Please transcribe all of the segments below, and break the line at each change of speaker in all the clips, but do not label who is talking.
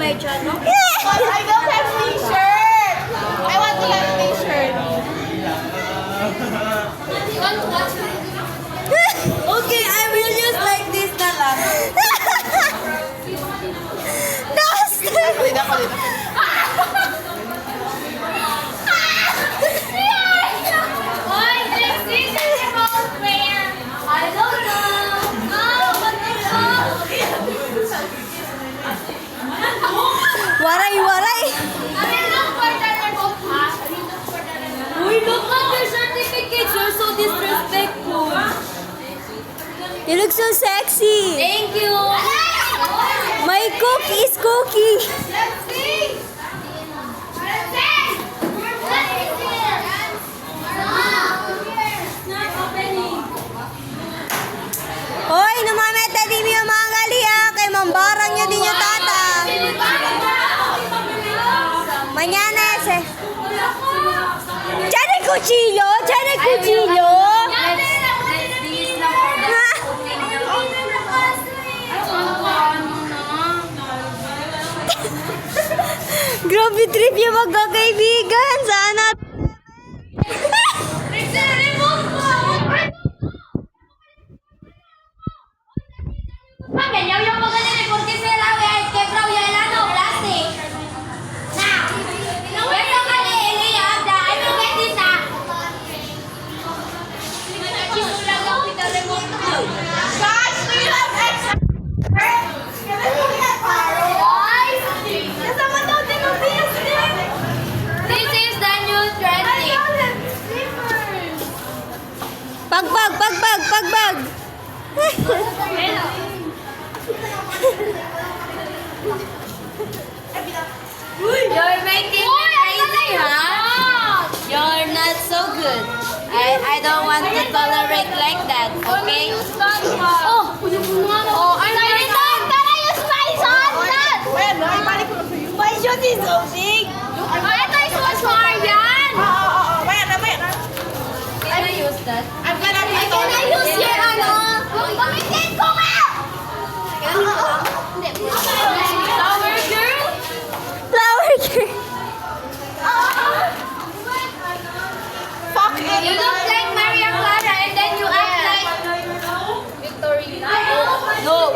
my channel?
But I don't have t-shirt. I want to have t-shirt.
Okay, I will use like this na lang. Waray! Uy, look at your certificates. You're so disrespectful. You look so sexy. Thank you. My cook is cookie.
Let's see.
Hoy, namameta din niyo mga gali kay mambarang niyo din yung tata. Mañana ese. Tiene cuchillo. Grabe trip yung magkakaibigan. Sana.
Guys, do you have extra?
This is the new trending. Pagbag. You're making me crazy, huh? You're not so good. I don't want to tolerate like that, okay? I'm very done. Can I use my shot?
Well, no, ibalik ko lang sa'yo.
My shot is so big. Ito is so smart yan.
Maya na.
Can I use that?
I'm gonna be
Can I use your ano? Gamitin ko nga! Flower girl?
Fuck it.
You look like Maria Clara and then you act like Victorina. No.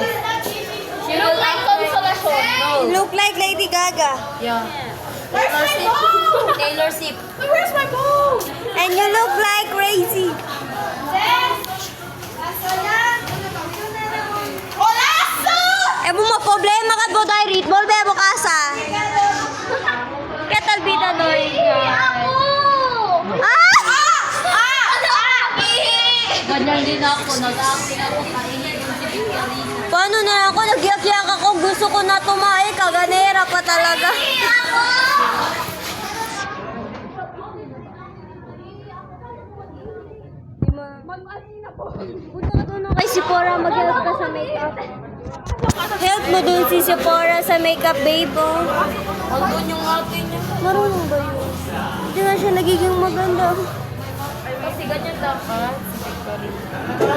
You look like Consolacion.
No. You look like Lady Gaga. Yeah.
Where's my phone?
Taylor Swift.
Where's my phone?
And you look like Crazy.
Olaso!
Eh, mo problema ka po tayo rit. Volve mo kasa. Katalbita doy. Ganyan din ako. Nag-acting ako. Paano na ako? Nagyak-yak ako. Gusto ko na tumae. Kaganera pa talaga. Punta ka doon kay Sephora. Mag-help ka sa makeup. Help mo doon si Sephora sa makeup, babe. Doon yung ate niya. Marunong ba yun? Hindi na siya nagiging maganda. Kasi ganyan dapat.